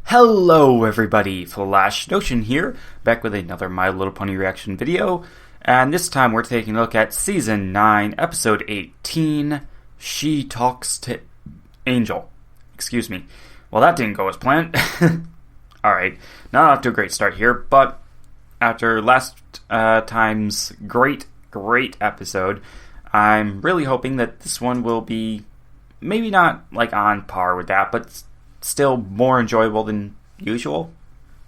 Hello everybody, Flash Notion here, back with another My Little Pony reaction video, and this time we're taking a look at Season 9, Episode 18, She Talks to Angel. Excuse me. Well, that didn't go as planned. Alright, not off to a great start here, but after last time's great episode, I'm really hoping that this one will be maybe not like on par with that, but still more enjoyable than usual,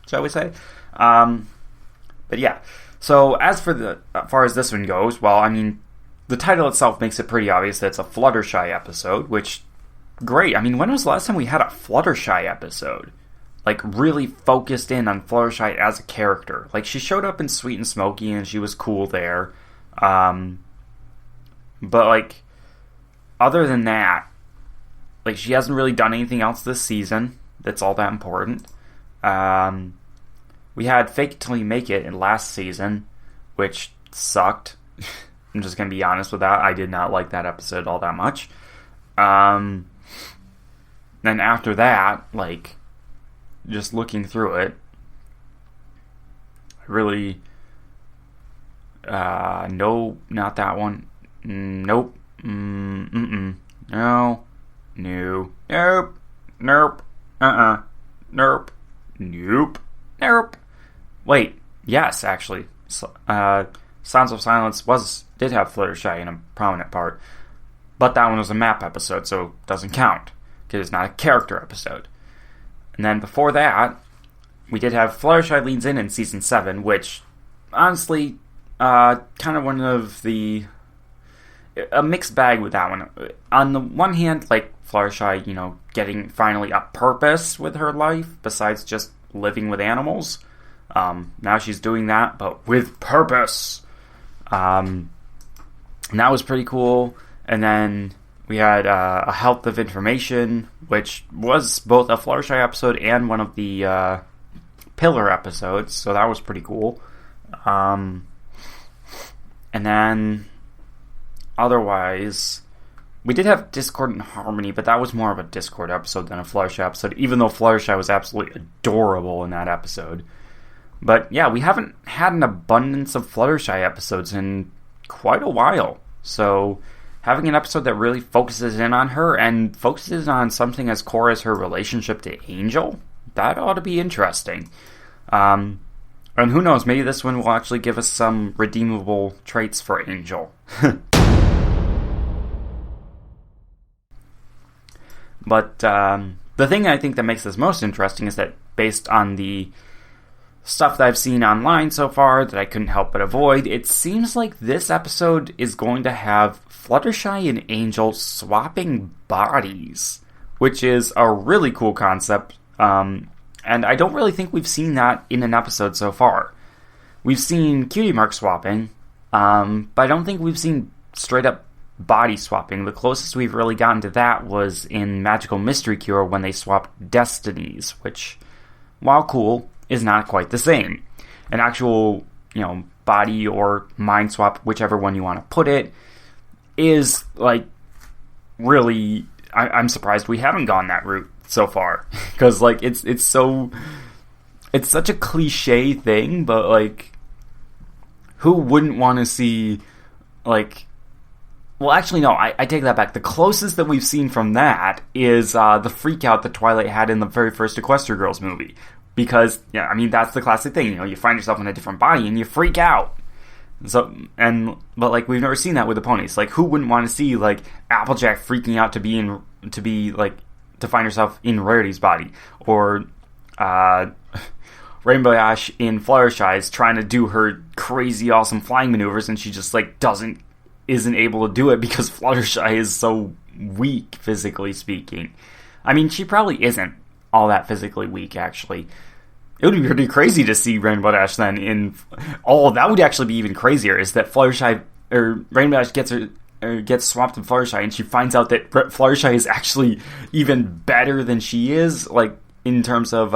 shall we say. But yeah, so as far as this one goes, well, I mean, the title itself makes it pretty obvious that it's a Fluttershy episode, which, great. I mean, when was the last time we had a Fluttershy episode? Like, really focused in on Fluttershy as a character. Like, she showed up in Sweet and Smoky, and she was cool there. But, like, other than that, like, she hasn't really done anything else this season that's all that important. We had Fake It Till You Make It in last season, which sucked. I'm just going to be honest with that. I did not like that episode all that much. Then after that, like, just looking through it, really... no, not that one. Nope. No. No. Nope. Nope. Nope. Nope. Nope. Wait. Yes, actually. Sounds of Silence did have Fluttershy in a prominent part. But that one was a map episode, so it doesn't count. Because it's not a character episode. And then before that, we did have Fluttershy leads in Season 7, which, honestly, kind of one of the... a mixed bag with that one. On the one hand, like, Fluttershy, you know, getting finally a purpose with her life, besides just living with animals. Now she's doing that, but with purpose. And that was pretty cool. And then we had a Health of Information, which was both a Fluttershy episode and one of the Pillar episodes, so that was pretty cool. And then... otherwise, we did have Discord and Harmony, but that was more of a Discord episode than a Fluttershy episode, even though Fluttershy was absolutely adorable in that episode. But yeah, we haven't had an abundance of Fluttershy episodes in quite a while. So having an episode that really focuses in on her and focuses on something as core as her relationship to Angel, that ought to be interesting. And who knows, maybe this one will actually give us some redeemable traits for Angel. But the thing I think that makes this most interesting is that based on the stuff that I've seen online so far that I couldn't help but avoid, it seems like this episode is going to have Fluttershy and Angel swapping bodies, which is a really cool concept, and I don't really think we've seen that in an episode so far. We've seen Cutie Mark swapping, but I don't think we've seen straight up body swapping. The closest we've really gotten to that was in Magical Mystery Cure when they swapped destinies, which, while cool, is not quite the same. An actual, you know, body or mind swap, whichever one you want to put it, is, like, really... I'm surprised we haven't gone that route so far. Because, like, it's such a cliche thing, but, like, who wouldn't want to see, like... Well, actually, no, I take that back. The closest that we've seen from that is the freak out that Twilight had in the very first Equestria Girls movie. Because, yeah, I mean, that's the classic thing. You know, you find yourself in a different body and you freak out. But, like, we've never seen that with the ponies. Like, who wouldn't want to see, like, Applejack freaking out to find herself in Rarity's body? Or, Rainbow Dash in Fluttershy's trying to do her crazy awesome flying maneuvers and she just, like, isn't able to do it because Fluttershy is so weak, physically speaking. I mean, she probably isn't all that physically weak, actually. It would be pretty crazy to see Rainbow Dash then in... Oh, that would actually be even crazier, is that Fluttershy... or Rainbow Dash gets swapped in Fluttershy, and she finds out that Fluttershy is actually even better than she is, like, in terms of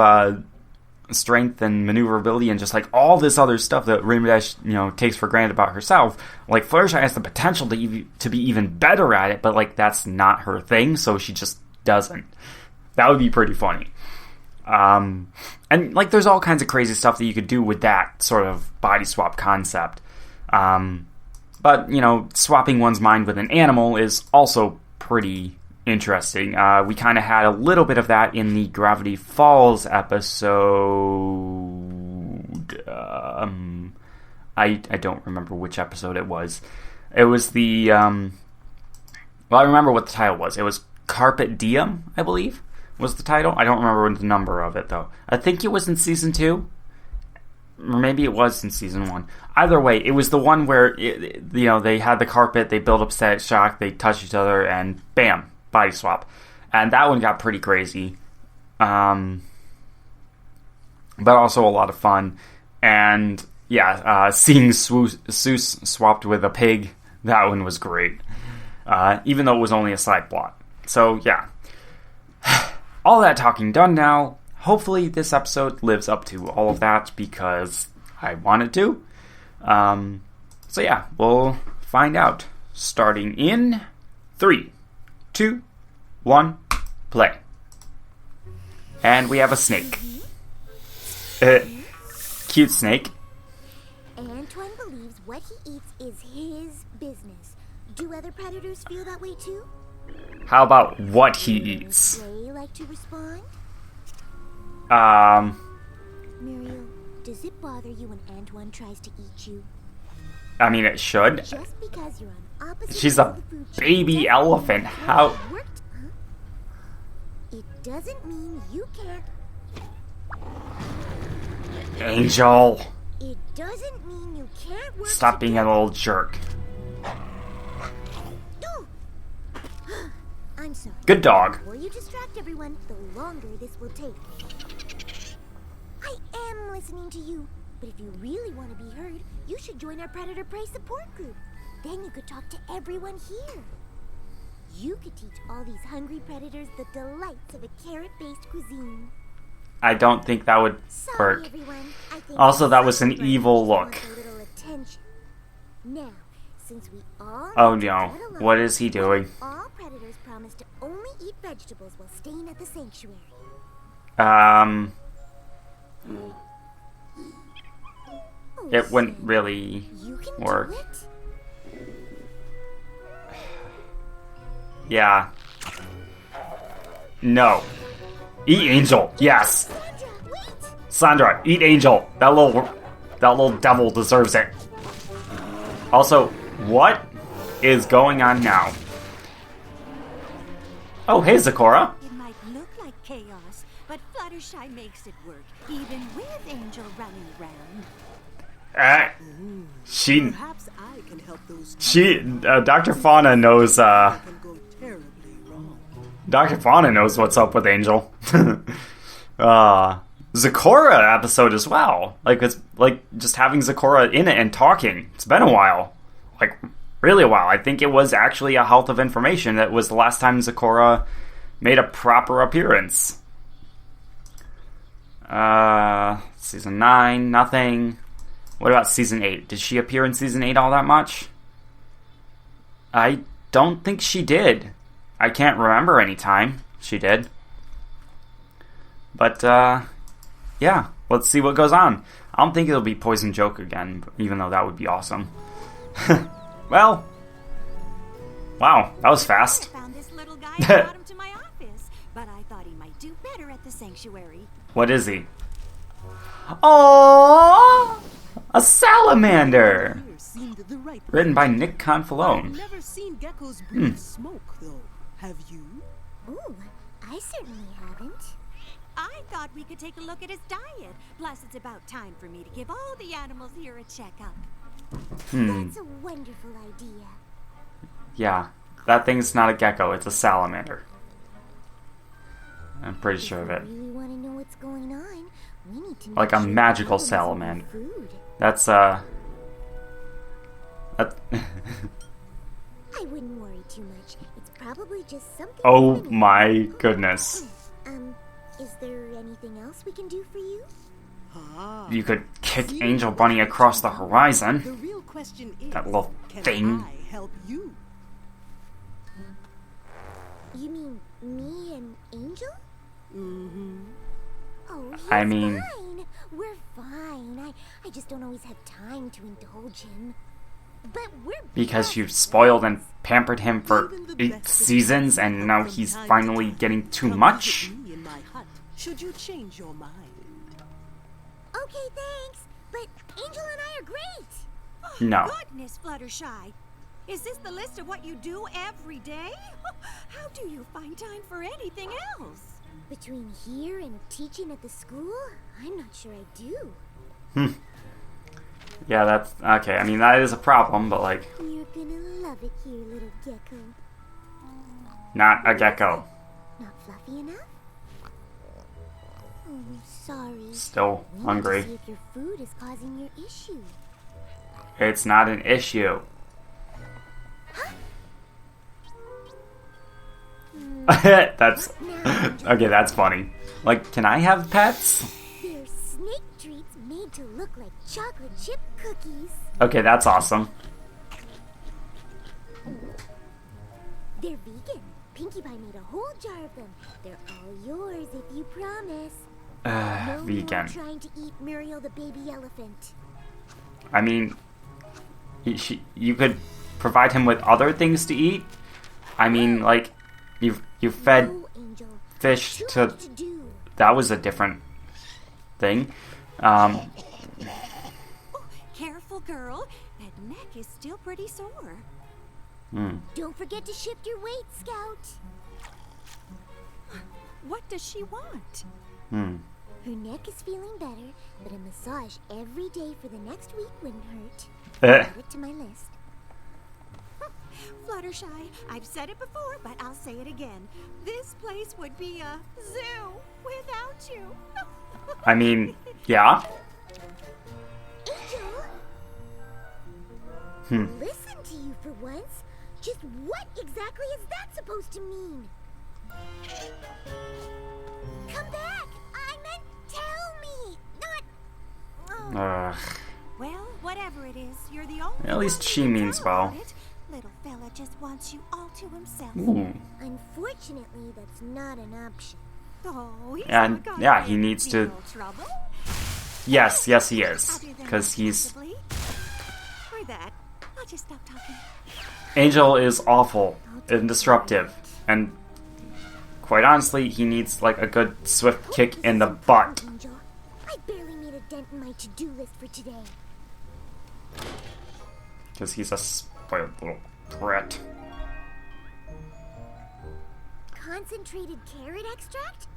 strength and maneuverability and just like all this other stuff that Rainbow Dash, you know, takes for granted about herself. Like, Fluttershy has the potential to be even better at it, but like that's not her thing, so she just doesn't. That would be pretty funny. And like, there's all kinds of crazy stuff that you could do with that sort of body swap concept. But, you know, swapping one's mind with an animal is also pretty interesting. We kind of had a little bit of that in the Gravity Falls episode. I don't remember which episode it was. It was the... well, I remember what the title was. It was Carpet Diem, I believe, was the title. I don't remember the number of it, though. I think it was in Season 2. Or maybe it was in Season 1. Either way, it was the one where, they had the carpet, they built up static shock, they touched each other, and bam, body swap. And that one got pretty crazy. But also a lot of fun. And, yeah, seeing Seuss swapped with a pig, that one was great. Even though it was only a side plot. So, yeah. All that talking done now. Hopefully this episode lives up to all of that because I want it to. So yeah, we'll find out. Starting in 3, 2, 1, play. And we have a snake. Cute snake. Antoine believes what he eats is his business. Do other predators feel that way too? How about what he eats? Would Ray like to respond? Muriel, does it bother you when Antoine tries to eat you? I mean, it should. Just because you're on opposite She's a baby elephant. How? It doesn't mean you can't. Angel. It doesn't mean you can't work. Stop being a little jerk. I'm sorry. Good dog. The more you distract everyone, the longer this will take. I am listening to you, but if you really want to be heard, you should join our Predator Prey support group. Then you could talk to everyone here. You could teach all these hungry predators the delights of a carrot-based cuisine. I don't think that would Sorry, work. everyone. I think Also, that was an some evil predators look. want a little attention. Now, since we all Oh need to no, get along, what is he doing? all predators promise to only eat vegetables while staying at the sanctuary. Oh, It wouldn't Sam, really you can work. do it? Yeah. No. Eat Angel. Yes. Sandra, wait! Sandra, eat Angel. That little devil deserves it. Also, what is going on now? Oh, hey, Zakora. It might look like chaos, but Fluttershy makes it work, even with Angel running around. Perhaps I can help those. Dr. Fauna knows, can go terribly wrong. Dr. Fauna knows what's up with Angel. Zakora episode as well. Like, it's like just having Zakora in it and talking. It's been a while. Like, really a while. I think it was actually a Health of Information that was the last time Zakora made a proper appearance. Season 9, nothing. What about Season 8? Did she appear in Season 8 all that much? I don't think she did. I can't remember any time she did. But, yeah, let's see what goes on. I don't think it'll be Poison Joke again, even though that would be awesome. Well, wow, that was fast. I found this little guy and brought him to my office, but I thought he might do better at the sanctuary. What is he? Oh, a salamander! Here seemed the right Written by place. Nick I've Confalone. never seen geckos breathe smoke, though. Have you? Ooh, I certainly haven't. I thought we could take a look at his diet. Plus, it's about time for me to give all the animals here a checkup. That's a wonderful idea. Yeah, that thing's not a gecko, it's a salamander. I'm pretty sure of it. If we really want to know what's going on, we need to Like make a sure magical the animals salamander. have food. That's, I wouldn't worry too much. It's probably just something. Oh happening. my goodness. Is there anything else we can do for you? Ah. You could kick See? Angel Bunny across the The horizon. real question is, That little can thing. I help you? You mean me and Angel? Mm-hmm. Oh, he's I mean, fine. We're fine. I just don't always have time to indulge him. But we're because best you've spoiled and friends. pampered him for Even the 8 best of seasons, friends and now from he's time to finally time getting too come much? visit me in my hut, should you change your mind? Okay, thanks. But Angel and I are great. No. Goodness, Fluttershy. Is this the list of what you do every day? How do you find time for anything else? Between here and teaching at the school, I'm not sure I do. Yeah, that's okay. I mean, that is a problem, but like, You're gonna love it here, little gecko. not a gecko. Not fluffy enough? Oh, sorry. Still We need to hungry. see if your food is causing your issue. It's not an issue. That's okay. That's funny. Like, can I have pets? They're snake treats made to look like chocolate chip cookies. Okay, that's awesome. They're vegan. Pinkie Pie made a whole jar of them. They're all yours if you promise. No more Vegan. trying to eat Muriel the baby elephant. I mean, you could provide him with other things to eat. I mean, like, you fed No, Angel. fish Too to. much to do. That was a different thing. Careful, girl. That neck is still pretty sore. Don't forget to shift your weight, Scout. What does she want? Her neck is feeling better, but a massage every day for the next week wouldn't hurt. Add it to my list. Fluttershy, I've said it before, but I'll say it again. This place would be a zoo without you. I mean, yeah. Angel! Listen to you for once. Just what exactly is that supposed to mean? Come back! I meant tell me! Not... Ugh. Well, whatever it is, you're the only At least one she who can means tell well. about it. Little fella just wants you all to himself. Ooh. Unfortunately, that's not an option. Oh, he's And, not gonna yeah, get he needs to- no trouble. Yes, he is. Other than Because he's. possibly. For that, I'll just stop talking. Angel is awful and disruptive. And quite honestly, he needs like a good swift kick in the butt. Angel, I barely made a dent in my to-do list for today. Because he's a spoiled little brat. Concentrated carrot extract?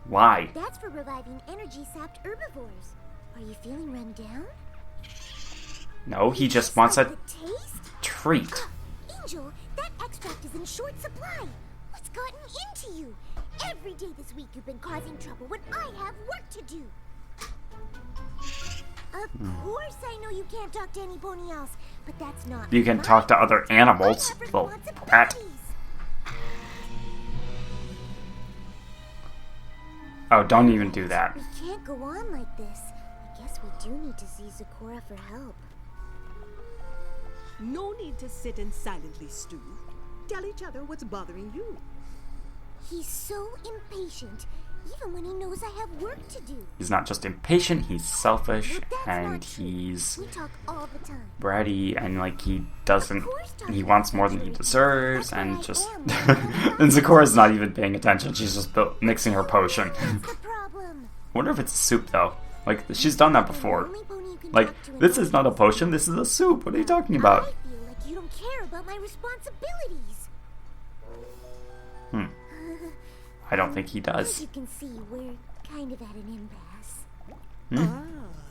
Why? That's for reviving energy-sapped herbivores. Are you feeling run down? No, he just Just wants like a the taste? treat. Angel, that extract is in short supply. What's gotten into you? Every day this week you've been causing trouble when I have work to do. Of course I know you can't talk to any pony else, but that's not You can my talk to other fault. animals, I have little brat. responsibilities. Oh, don't even do that. We can't go on like this. I guess we do need to see Sakura for help. No need to sit and silently stew. Tell each other what's bothering you. He's so impatient, even when he knows I have work to do. He's not just impatient, he's selfish, Well, that's and not true. he's We talk all the time. bratty, and like he doesn't. Of course talking He wants about more than he sexuality. deserves, That's and what I just. am. And Sakura's not even paying attention, she's just mixing her potion. That's the problem. Wonder if it's a soup though. Like, she's done that before. The only pony you can Like, talk to in this all is not a this potion, this is a soup. What are you talking I about? feel like you don't care about my responsibilities. I don't think he As does. you can see, we're kind of at an impasse. Ah,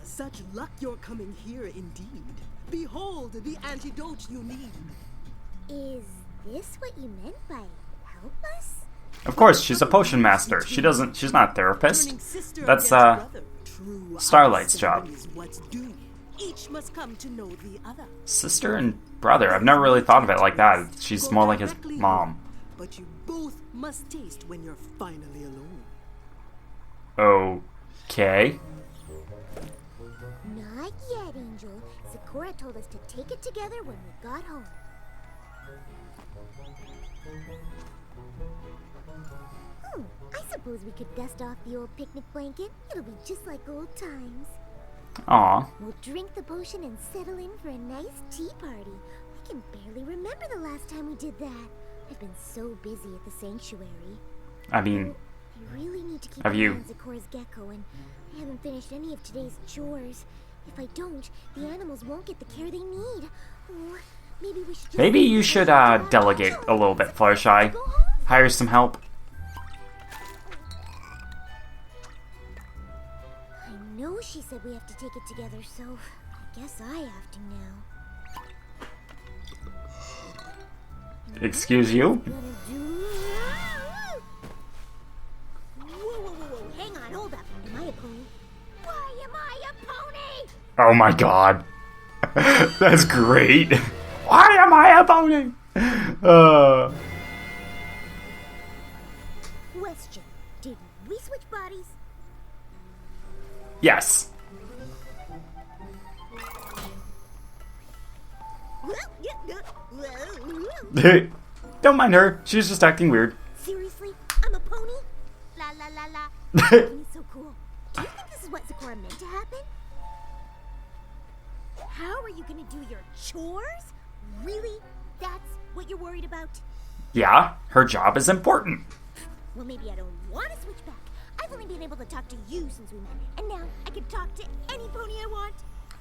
such luck you're coming here indeed. Behold the antidote you need. Is this what you meant by help us? Of course, she's a potion master. She's not a therapist. Turning sister That's, against brother. True Starlight's job. understanding is what's due. Each must come to know the other. Sister and brother. I've never really thought of it like that. She's Go more like his directly mom. home, but you both must taste when you're finally alone. Okay. Not yet, Angel. Sakura told us to take it together when we got home. I suppose suppose we could dust off the old picnic blanket? It'll be just like old times. Aw. We'll drink the potion and settle in for a nice tea party. I can barely remember the last time we did that. I've been so busy at the sanctuary. I mean, I really need to keep have an you- eye on Zikora's gecko, and I haven't finished any of today's chores. If I don't, the animals won't get the care they need. Oh, maybe we should just... maybe you should delegate a little bit, Fluttershy. Go home? Hire some help. I know she said we have to take it together, so I guess I have to now. Excuse you? Gonna do... Whoa. Hang on, hold up. Am I a pony? Why am I a pony? Oh my god. That's great. Why am I a pony? Question. Did we switch bodies? Yes. Don't mind her. She's just acting weird. Seriously? I'm a pony? La la la la. Pony's so cool. Do you think this is what Zikora meant to happen? How are you gonna do your chores? Really? That's what you're worried about? Yeah, her job is important. Well, maybe I don't want to switch back. I've only been able to talk to you since we met, and now I can talk to any pony I want.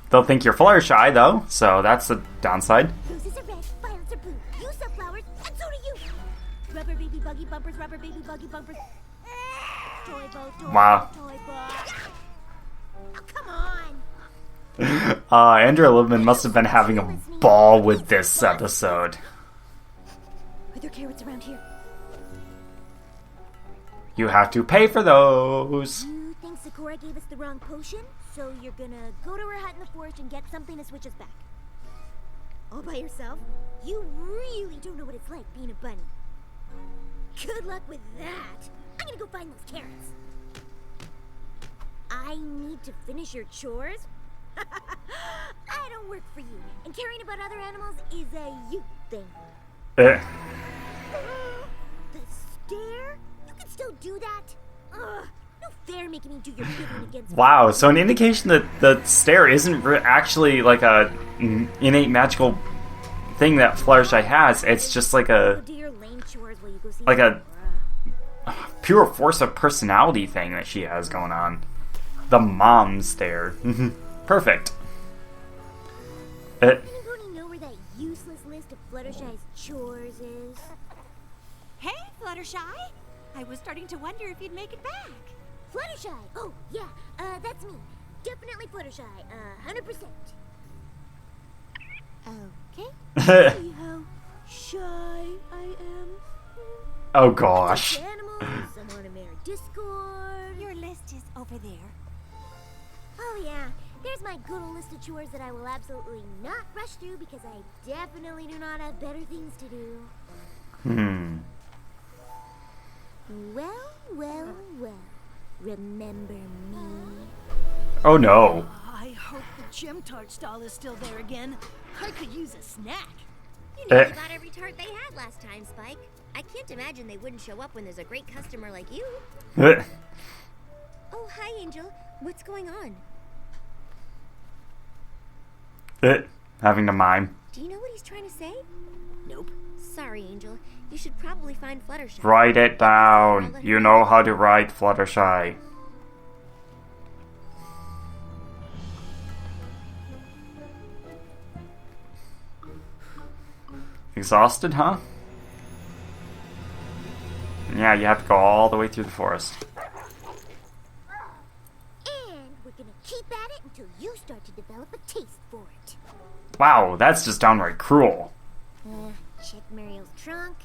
They'll think you're Fluttershy, though, so that's the downside. Roses are red, violets are blue. You sell flowers, and so do you. Rubber baby buggy bumpers, rubber baby buggy bumpers. Toy boat, toy Wow. boat, toy boat. Oh, come on. Andrew Lippman must have been having a ball with this episode. Are there carrots around here? You have to pay for those. You think Zikora gave us the wrong potion? So you're gonna go to her hut in the forest and get something to switch us back? All by yourself? You really don't know what it's like being a bunny. Good luck with that. I'm gonna go find those carrots. I need to finish your chores? I don't work for you, and caring about other animals is a you thing. Eh. The stare? You can still do that? Ugh, no fair making me do your bidding against Wow, so an indication that the stare isn't actually like a innate magical thing that Fluttershy has. It's just like Go a do your lame chores while you go see like a Zikora. pure force of personality thing that she has going on. The mom stare. Perfect. Anybody know where that useless list of Fluttershy's chores is? Hey, Fluttershy! I was starting to wonder if you'd make it back. Fluttershy! Oh, yeah, that's me. Definitely Fluttershy, 100%. Okay. See how shy I am? Oh gosh. Animals, I'm on a mere Discord. Your list is over there. Oh, yeah. There's my good old list of chores that I will absolutely not rush through because I definitely do not have better things to do. Well. Remember me? Oh no. I hope the gem tart stall is still there again. I could use a snack. You nearly got every tart they had last time, Spike. I can't imagine they wouldn't show up when there's a great customer like you. Oh, hi, Angel. What's going on? Having to mime. Do you know what he's trying to say? Nope. Sorry, Angel. You should probably find Fluttershy. Write it down. You know how to write, Fluttershy. Exhausted, huh? Yeah, you have to go all the way through the forest. And we're gonna keep at it until you start to develop a taste for it. Wow, that's just downright cruel. Check Muriel's trunk.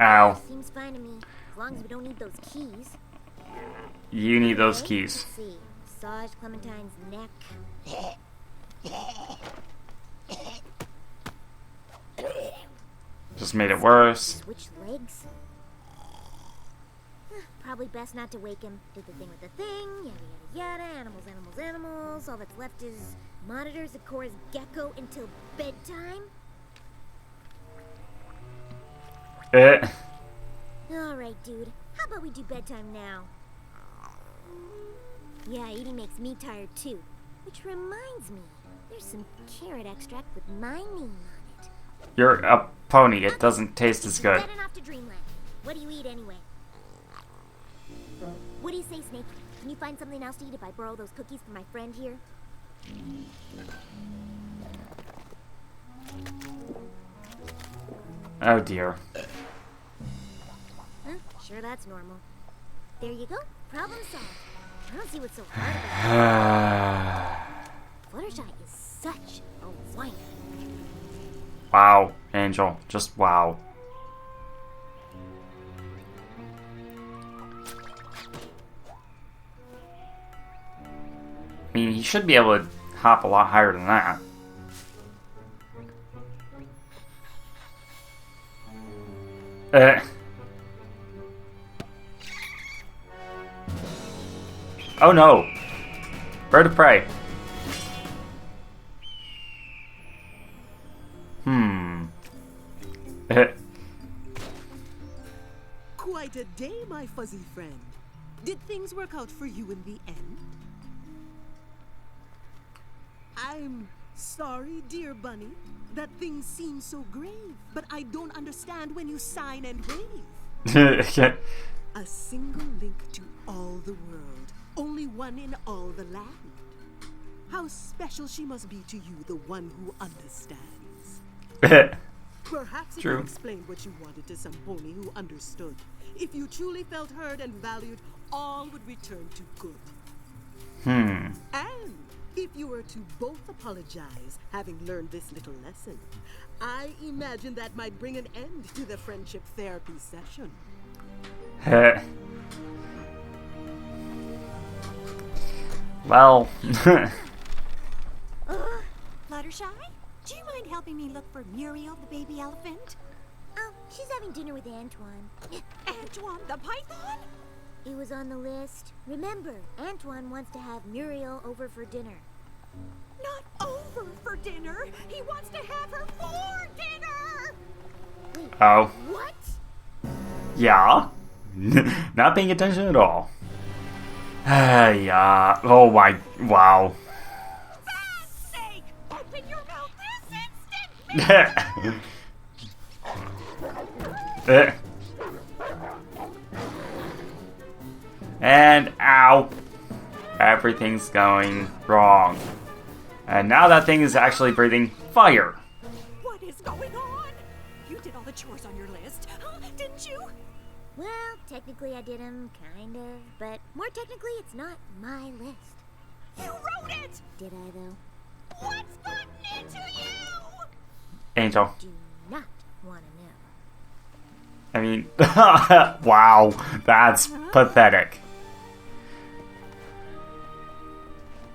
Ow. Seems fine to me, as long as we don't need those keys. You need those Okay, keys. Let's see. Massage Clementine's neck. Just made it worse. Switch legs. Probably best not to wake him. Did the thing with the thing. Yada yada yada. Animals. All that's left is Monitor Zakura's gecko until bedtime? Alright, dude. How about we do bedtime now? Yeah, eating makes me tired too. Which reminds me, there's some carrot extract with my name on it. You're a pony. It doesn't taste as good. Heading off to Dreamland. What do you eat anyway? What do you say, Snake? Can you find something else to eat if I borrow those cookies from my friend here? Oh dear. Huh? Sure, that's normal. There you go. Problem solved. I don't see what's so hard about it. Fluttershy is such a whiner. Wow, Angel. Just wow. I mean, he should be able to hop a lot higher than that. Oh no! Bird of prey. Quite a day, my fuzzy friend. Did things work out for you in the end? I'm sorry, dear bunny, that things seem so grave, but I don't understand when you sign and wave. A single link to all the world, only one in all the land. How special she must be to you, the one who understands. Perhaps if you explained what you wanted to some pony who understood, if you truly felt heard and valued, all would return to good. And if you were to both apologize, having learned this little lesson, I imagine that might bring an end to the friendship therapy session. Well. Fluttershy, do you mind helping me look for Muriel, the baby elephant? Oh, she's having dinner with Antoine. Antoine the python? It was on the list. Remember, Antoine wants to have Muriel over for dinner. Not over for dinner. He wants to have her for dinner. Wait, Oh. what? Yeah. Not paying attention at all. Yeah. Oh my. Wow. Snake, open your mouth this instant. And ow. Everything's going wrong. And now that thing is actually breathing fire. What is going on? You did all the chores on your list, huh? Didn't you? Well, technically I did them, kind of. But more technically, it's not my list. You wrote it! Did I, though? What's gotten into you? Angel. Do not want to know. I mean, wow. That's pathetic.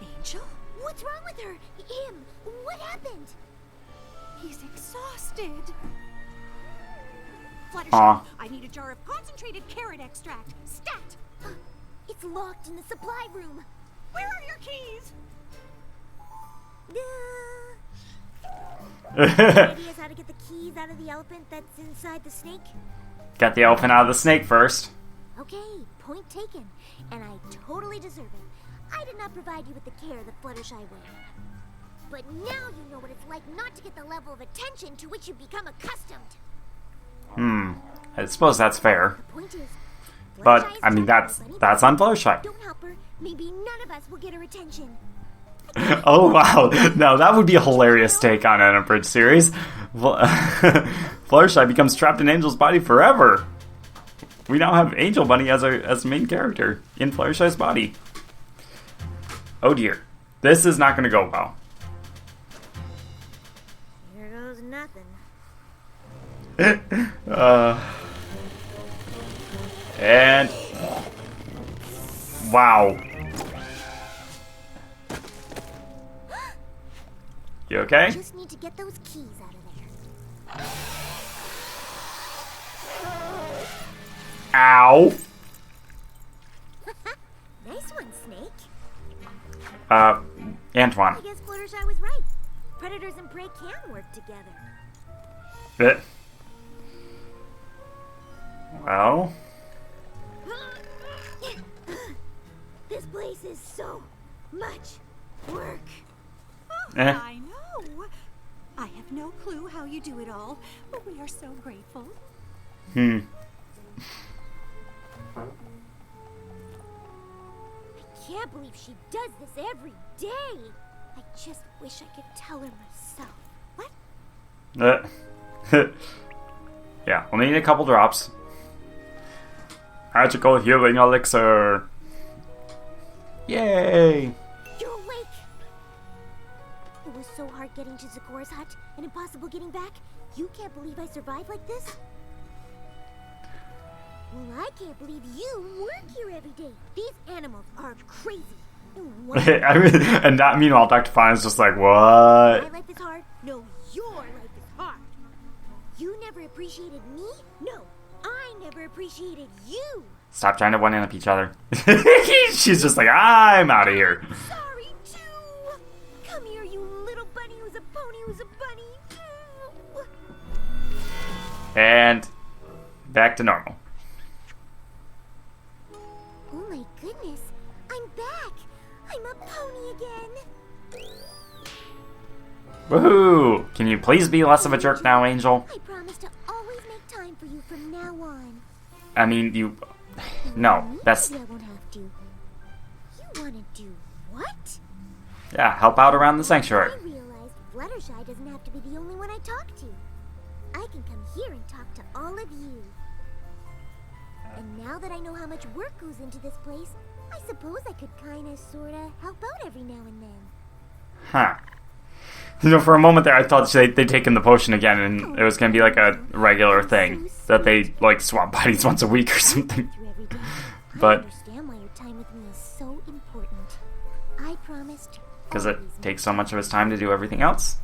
Angel? What's wrong with her? Him? What happened? He's exhausted. Fluttershy, Aw. I need a jar of concentrated carrot extract. Stat! It's locked in the supply room. Where are your keys? Ideas how to get the keys out of the elephant that's inside the snake? Got the elephant out of the snake first. Okay, point taken. And I totally deserve it. I did not provide you with the care that Fluttershy will. But now you know what it's like not to get the level of attention to which you become accustomed. I suppose that's fair. The point is, But, Fluttershy is I mean, talking to that's everybody, on Fluttershy. Don't help her. Maybe none of us will get her attention. Oh, wow. Now, that would be a hilarious take on an abridged series. Fluttershy becomes trapped in Angel's body forever. We now have Angel Bunny as a main character in Fluttershy's body. Oh, dear. This is not going to go well. Here goes nothing. And wow. You okay? Just need to get those keys out of there. Ow. Nice one, Snake. Antoine. I guess Fluttershy Fluttershy was right. Predators and prey can work together. Well... This place is so much work. I know. I have no clue how you do it all, but we are so grateful. I can't believe she does this every day. I just wish I could tell her myself. What? Yeah, we'll need a couple drops. Magical healing elixir. Yay! You're awake! It was so hard getting to Zikora's hut and impossible getting back. You can't believe I survived like this? Well, I can't believe you work here every day. These animals are crazy. And that, meanwhile, Dr. Fine is just like, what? My life is hard. No, your life is hard. You never appreciated me? No, I never appreciated you. Stop trying to one-up each other. She's just like, I'm out of here. Sorry, too. Come here, you little bunny who's a pony who's a bunny. And back to normal. Oh my goodness, I'm back. I'm a pony again. Woohoo! Can you please be less of a jerk now, Angel? I promise to always make time for you from now on. I mean, you... No, that's... Maybe I won't have to. You want to do what? Yeah, help out around the sanctuary. I realized Fluttershy doesn't have to be the only one I talk to. I can come here and talk to all of you. And now that I know how much work goes into this place, I suppose I could kinda, sorta help out every now and then. Huh. You know, for a moment there, I thought they'd taken the potion again, and it was gonna be like a regular thing. That they, like, swap bodies once a week or something. I But... understand why your time with me is so important. I promised. Because it takes so much of his time to do everything else?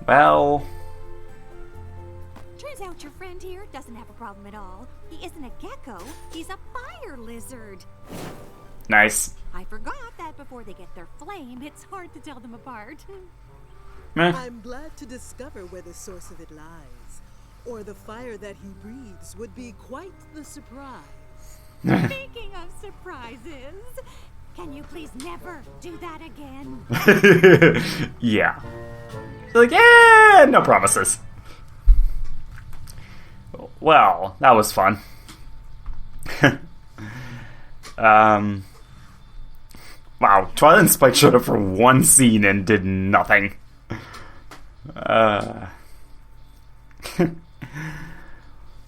Well... Turns out your friend here doesn't have a problem at all. He isn't a gecko, he's a fire lizard. Nice. I forgot that before they get their flame, it's hard to tell them apart. Meh. I'm glad to discover where the source of it lies. Or the fire that he breathes would be quite the surprise. Speaking of surprises, can you please never do that again? Yeah. Like, yeah, no promises. Well, that was fun. Wow, Twilight and Spike showed up for one scene and did nothing.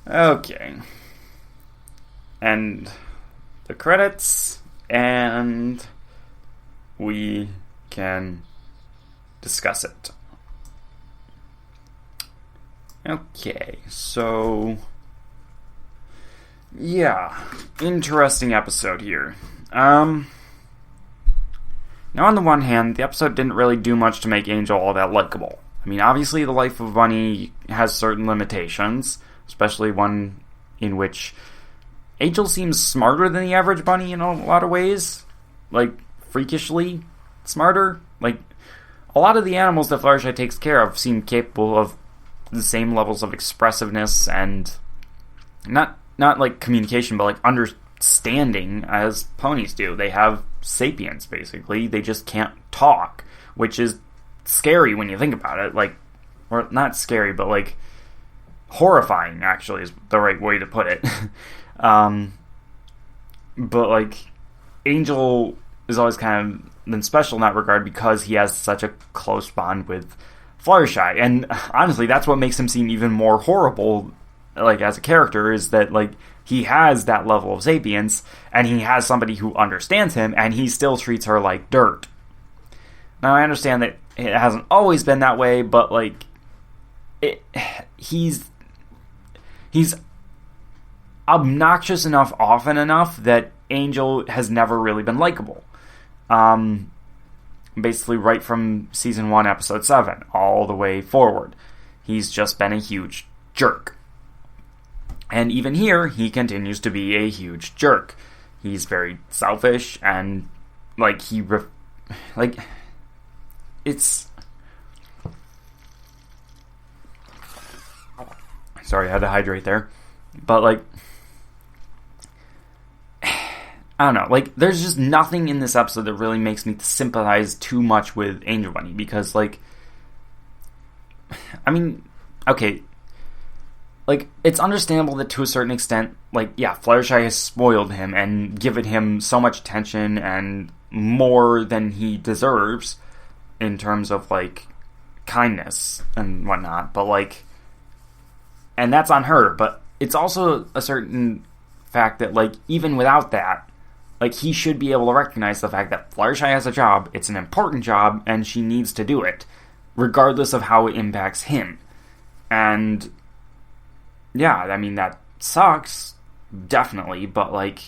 Okay. And the credits, and we can discuss it. Okay, so yeah, interesting episode here. Now on the one hand, the episode didn't really do much to make Angel all that likable. I mean, obviously the life of Bunny has certain limitations, especially one in which Angel seems smarter than the average bunny in a lot of ways. Like, freakishly smarter. Like, a lot of the animals that Fluttershy takes care of seem capable of the same levels of expressiveness and not like communication, but like understanding as ponies do. They have sapience, basically. They just can't talk, which is scary when you think about it. Like, or not scary, but like horrifying, actually, is the right way to put it. But like, Angel is always kind of been special in that regard because he has such a close bond with Fluttershy, and honestly, that's what makes him seem even more horrible, like, as a character, is that, like, he has that level of sapience, and he has somebody who understands him, and he still treats her like dirt. Now, I understand that it hasn't always been that way, but, like, he's obnoxious enough often enough that Angel has never really been likable. Basically right from Season 1, Episode 7, all the way forward. He's just been a huge jerk. And even here, he continues to be a huge jerk. He's very selfish and like, it's... Sorry, I had to hydrate there. But, like, I don't know. Like, there's just nothing in this episode that really makes me sympathize too much with Angel Bunny. Because, like, I mean, okay, like, it's understandable that to a certain extent, like, yeah, Fluttershy has spoiled him and given him so much attention and more than he deserves in terms of, like, kindness and whatnot. But, like, and that's on her. But it's also a certain fact that, like, even without that, like, he should be able to recognize the fact that Fluttershy has a job, it's an important job, and she needs to do it, regardless of how it impacts him. And, yeah, I mean, that sucks, definitely, but, like,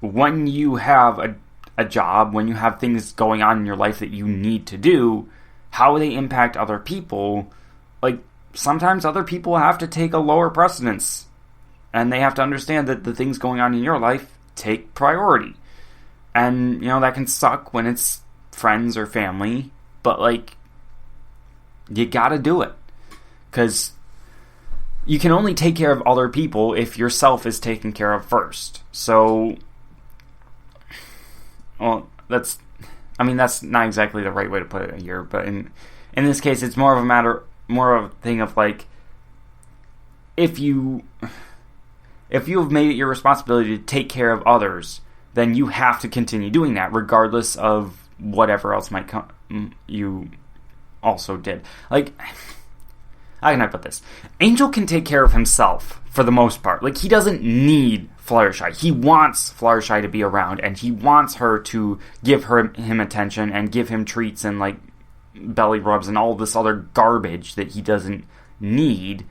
when you have a job, when you have things going on in your life that you need to do, how they impact other people, like, sometimes other people have to take a lower precedence, and they have to understand that the things going on in your life take priority. And, you know, that can suck when it's friends or family, but, like, you gotta do it. Because you can only take care of other people if yourself is taken care of first. So, well, that's not exactly the right way to put it here, but in this case, it's more of a thing of, like, if you have made it your responsibility to take care of others, then you have to continue doing that, regardless of whatever else might come you also did. Like, how can I put this? Angel can take care of himself, for the most part. Like, he doesn't need Fluttershy. He wants Fluttershy to be around, and he wants her to give him attention, and give him treats, and, like, belly rubs, and all this other garbage that he doesn't need,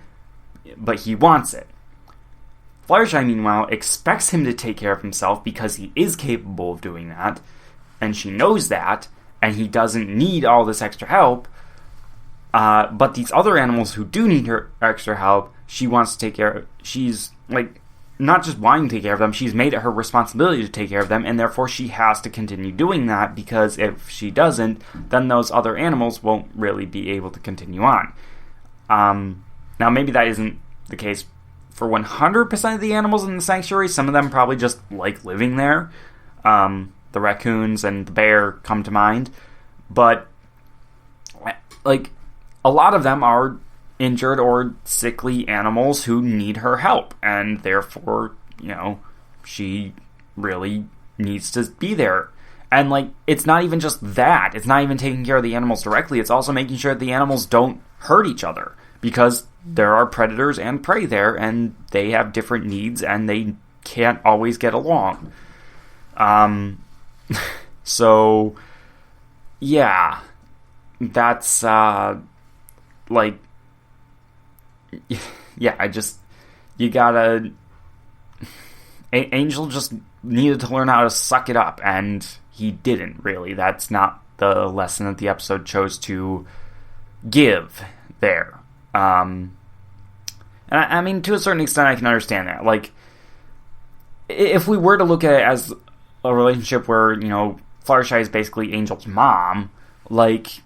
but he wants it. Fluttershy, meanwhile, expects him to take care of himself because he is capable of doing that, and she knows that, and he doesn't need all this extra help. But these other animals who do need her extra help, she wants to take care of. She's, like, not just wanting to take care of them, she's made it her responsibility to take care of them, and therefore she has to continue doing that, because if she doesn't, then those other animals won't really be able to continue on. Now, maybe that isn't the case for 100% of the animals in the sanctuary. Some of them probably just like living there. The raccoons and the bear come to mind. But, like, a lot of them are injured or sickly animals who need her help. And therefore, you know, she really needs to be there. And, like, it's not even just that. It's not even taking care of the animals directly. It's also making sure that the animals don't hurt each other. Because there are predators and prey there, and they have different needs, and they can't always get along. So, yeah, that's, like, yeah, you gotta, Angel just needed to learn how to suck it up, and he didn't, really. That's not the lesson that the episode chose to give there. And I mean, to a certain extent, I can understand that. Like, if we were to look at it as a relationship where, you know, Fluttershy is basically Angel's mom, like,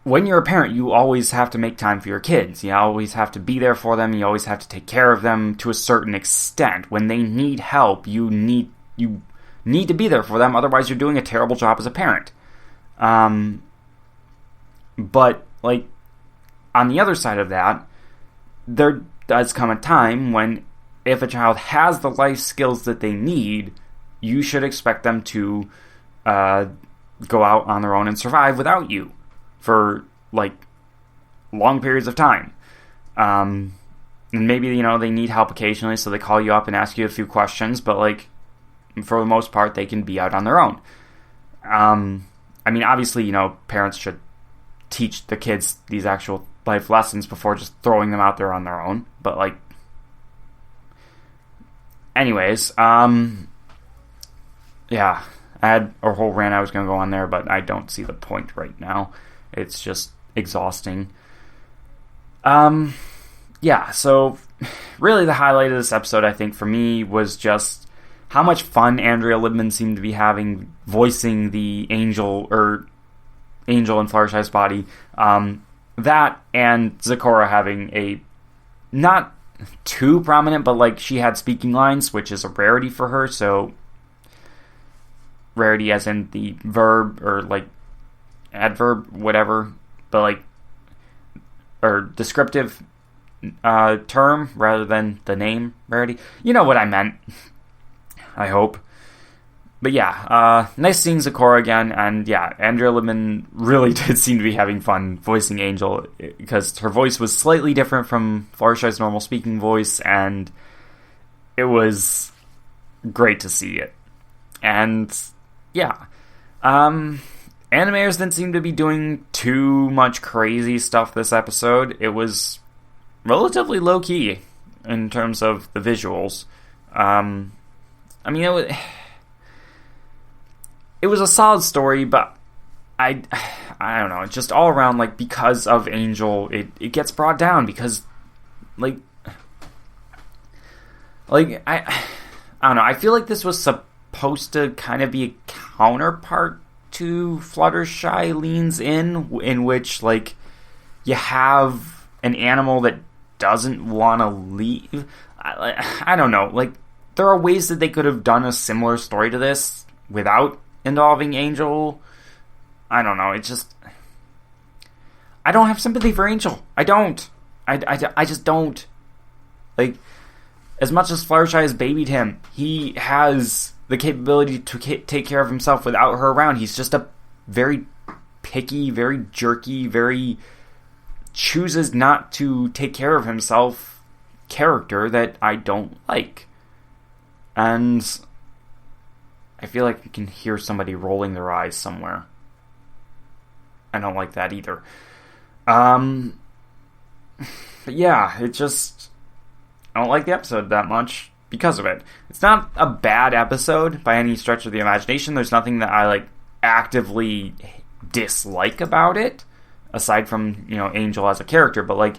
when you're a parent, you always have to make time for your kids. You always have to be there for them. You always have to take care of them to a certain extent. When they need help, you need to be there for them. Otherwise, you're doing a terrible job as a parent. But, like, on the other side of that, there does come a time when, if a child has the life skills that they need, you should expect them to go out on their own and survive without you for, like, long periods of time. And maybe, you know, they need help occasionally, so they call you up and ask you a few questions, but, like, for the most part, they can be out on their own. I mean, obviously, you know, parents should teach the kids these actual life lessons before just throwing them out there on their own, but, like, anyways, yeah, I had a whole rant I was going to go on there, but I don't see the point right now. It's just exhausting. Yeah, so really the highlight of this episode, I think, for me, was just how much fun Andrea Libman seemed to be having voicing the Angel in Fluttershy's body. That and Zecora having a not too prominent, but like she had speaking lines, which is a rarity for her. So rarity as in the verb or like adverb, whatever, but like or descriptive term rather than the name rarity. You know what I meant. I hope. But yeah, nice seeing Zecora again, and yeah, Andrea Libman really did seem to be having fun voicing Angel, because her voice was slightly different from Fluttershy's normal speaking voice, and it was great to see it. And yeah, animators didn't seem to be doing too much crazy stuff this episode. It was relatively low-key in terms of the visuals. I mean, it was a solid story, but I don't know, just all around, like, because of Angel, it gets brought down, because, like, I don't know, I feel like this was supposed to kind of be a counterpart to Fluttershy Leans in which, like, you have an animal that doesn't want to leave. I don't know, like, there are ways that they could have done a similar story to this without involving Angel. I don't know. It's just, I don't have sympathy for Angel. I don't. I just don't. Like, as much as Fluttershy has babied him, he has the capability to take care of himself without her around. He's just a very picky, very jerky, very chooses not to take care of himself character that I don't like. And I feel like you can hear somebody rolling their eyes somewhere. I don't like that either. But yeah, it just, I don't like the episode that much because of it. It's not a bad episode by any stretch of the imagination. There's nothing that I like actively dislike about it, aside from, you know, Angel as a character. But like,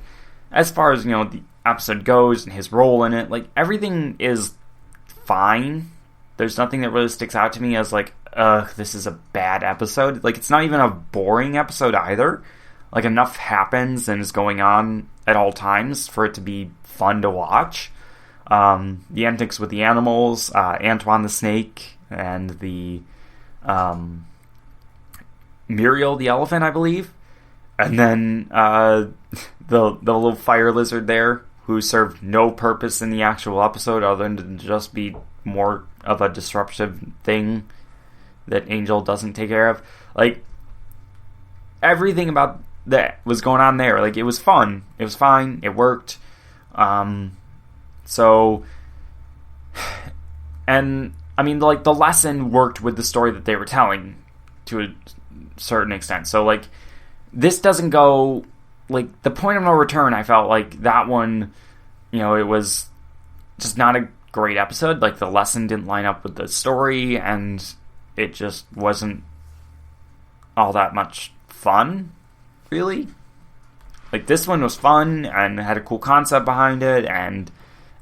as far as, you know, the episode goes and his role in it, like, everything is fine. There's nothing that really sticks out to me as like, this is a bad episode. Like, it's not even a boring episode either. Like, enough happens and is going on at all times for it to be fun to watch. The antics with the animals, Antoine the snake, and the Muriel the elephant, I believe. And then the little fire lizard there, who served no purpose in the actual episode other than to just be more of a disruptive thing that Angel doesn't take care of. Like, everything about that was going on there. Like, it was fun. It was fine. It worked. So, and, I mean, like, the lesson worked with the story that they were telling to a certain extent. So, like, this doesn't go, like, the point of no return, I felt like that one, you know, it was just not a great episode. Like, the lesson didn't line up with the story, and it just wasn't all that much fun, really. Like, this one was fun and had a cool concept behind it, and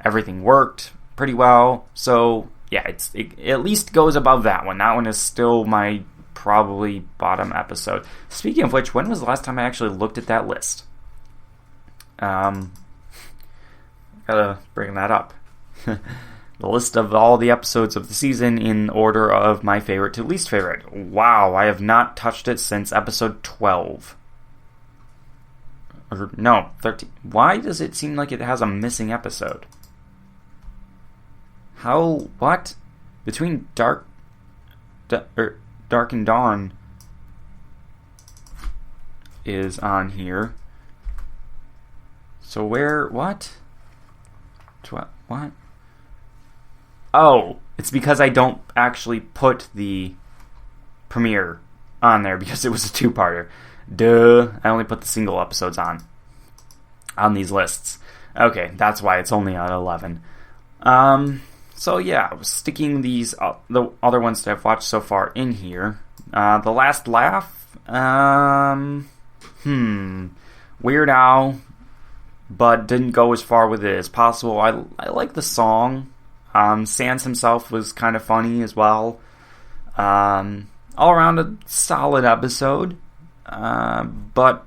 everything worked pretty well. So yeah, it at least goes above that one. That one is still my probably bottom episode. Speaking of which, when was the last time I actually looked at that list? Gotta bring that up. The list of all the episodes of the season in order of my favorite to least favorite. Wow, I have not touched it since episode 12. Or, no, 13. Why does it seem like it has a missing episode? How? What? Between Dark and Dawn is on here. So where? What? What? Oh, it's because I don't actually put the premiere on there because it was a two-parter. Duh. I only put the single episodes on these lists. Okay, that's why it's only at 11. So yeah, sticking these the other ones that I've watched so far in here. The Last Laugh. Weird Al, but didn't go as far with it as possible. I like the song. Sans himself was kind of funny as well. All around a solid episode. But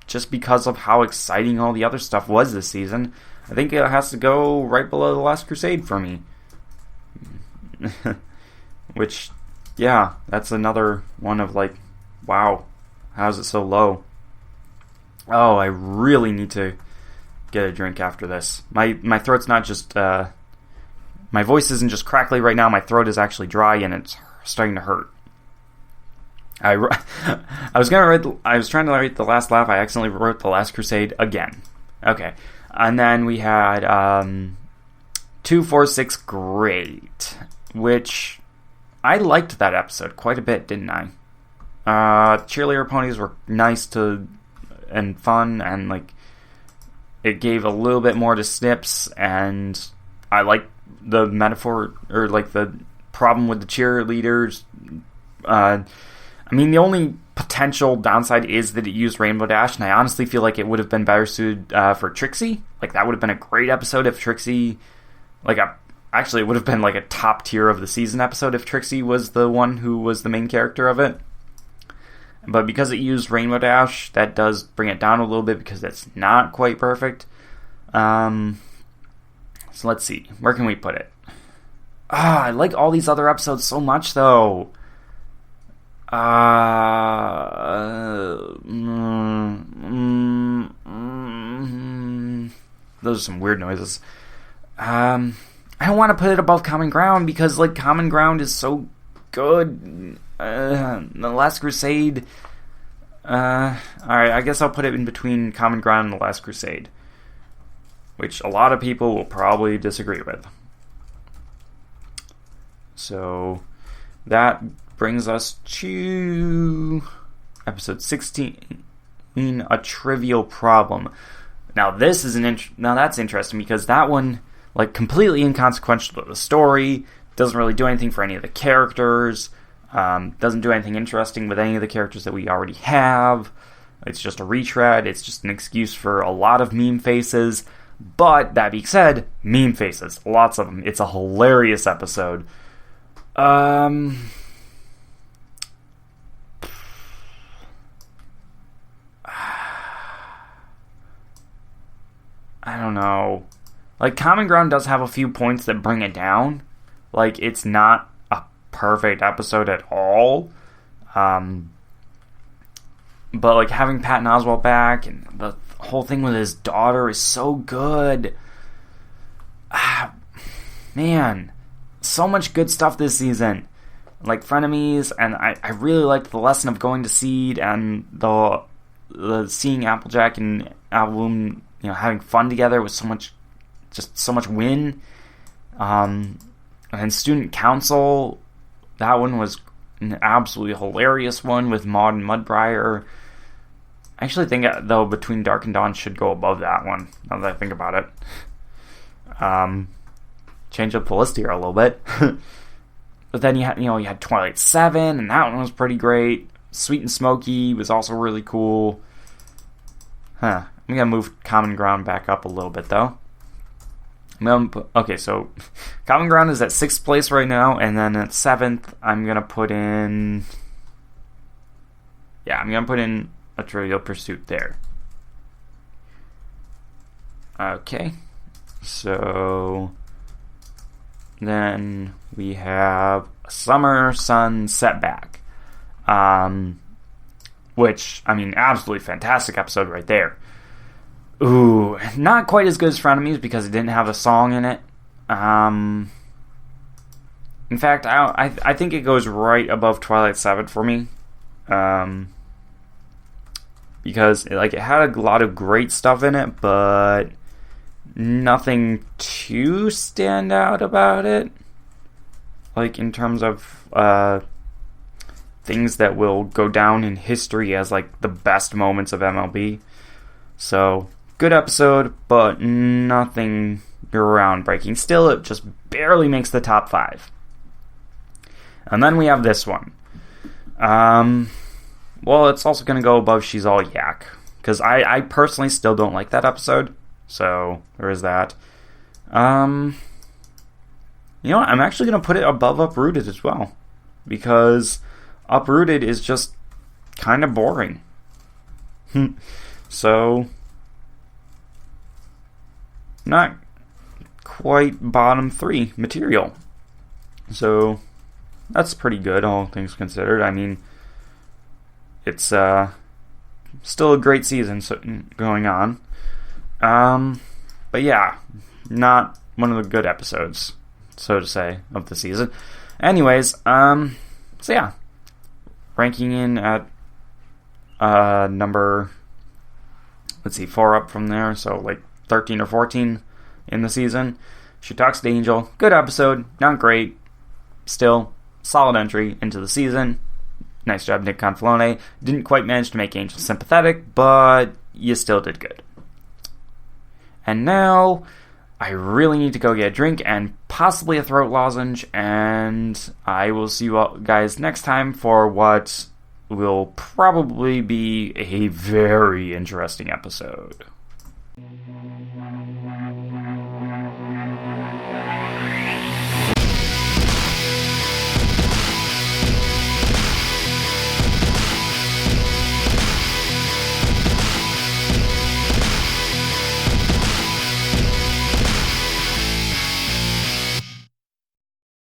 just because of how exciting all the other stuff was this season, I think it has to go right below The Last Crusade for me. Which, yeah, that's another one of like, wow, how's it so low? Oh, I really need to get a drink after this. My throat's not just, my voice isn't just crackly right now, my throat is actually dry and it's starting to hurt. I was trying to write The Last Laugh, I accidentally wrote The Last Crusade again. Okay. And then we had 246 Great, which I liked that episode quite a bit, didn't I? Cheerleader ponies were nice and fun, and like it gave a little bit more to Snips, and I like the metaphor or like the problem with the cheerleaders. I mean, the only potential downside is that it used Rainbow Dash, and I honestly feel like it would have been better suited for Trixie. Like, that would have been a great episode if Trixie, actually, it would have been like a top tier of the season episode if Trixie was the one who was the main character of it. But because it used Rainbow Dash, that does bring it down a little bit because it's not quite perfect. So let's see. Where can we put it? I like all these other episodes so much, though. Those are some weird noises. I don't want to put it above Common Ground because, like, Common Ground is so good. The Last Crusade. Alright, I guess I'll put it in between Common Ground and The Last Crusade, which a lot of people will probably disagree with. So that brings us to episode 16, A Trivial Problem. Now this is now that's interesting because that one, like, completely inconsequential to the story, doesn't really do anything for any of the characters, doesn't do anything interesting with any of the characters that we already have. It's just a retread, it's just an excuse for a lot of meme faces. But that being said, meme faces, lots of them. It's a hilarious episode. I don't know. Like, Common Ground does have a few points that bring it down. Like, it's not a perfect episode at all. But, like, having Patton Oswalt back and the whole thing with his daughter is so good. Man, so much good stuff this season. Like, Frenemies, and I really liked the lesson of going to Seed and the seeing Applejack and Album, you know, having fun together was so much win. And Student Council, that one was an absolutely hilarious one with Maud and Mudbriar. I actually think, though, Between Dark and Dawn should go above that one, now that I think about it. Change up the list here a little bit. But then you had Twilight 7, and that one was pretty great. Sweet and Smoky was also really cool. I'm gonna move Common Ground back up a little bit, though. Okay, so Common Ground is at 6th place right now, and then at 7th, I'm gonna put in A Trivial Pursuit there. Okay, so then we have Summer Sun Setback, which, I mean, absolutely fantastic episode right there. Ooh, not quite as good as Frenemies because it didn't have a song in it. In fact, I think it goes right above Twilight 7 for me. Because it had a lot of great stuff in it, but nothing too stand out about it. Like, in terms of things that will go down in history as, like, the best moments of MLB. So, good episode, but nothing groundbreaking. Still, it just barely makes the top 5. And then we have this one. Well, it's also going to go above She's All Yak. Because I personally still don't like that episode. So, there is that. You know what? I'm actually going to put it above Uprooted as well. Because Uprooted is just kind of boring. So, not quite bottom 3 material. So, that's pretty good, all things considered. I mean, it's still a great season going on. But yeah, not one of the good episodes, so to say, of the season. Anyways, so yeah, ranking in at number, let's see, 4 up from there, so like 13 or 14 in the season. She Talks to Angel, good episode, not great, still solid entry into the season. Nice job, Nick Conflone. Didn't quite manage to make Angel sympathetic, but you still did good. And now, I really need to go get a drink and possibly a throat lozenge, and I will see you all guys next time for what will probably be a very interesting episode.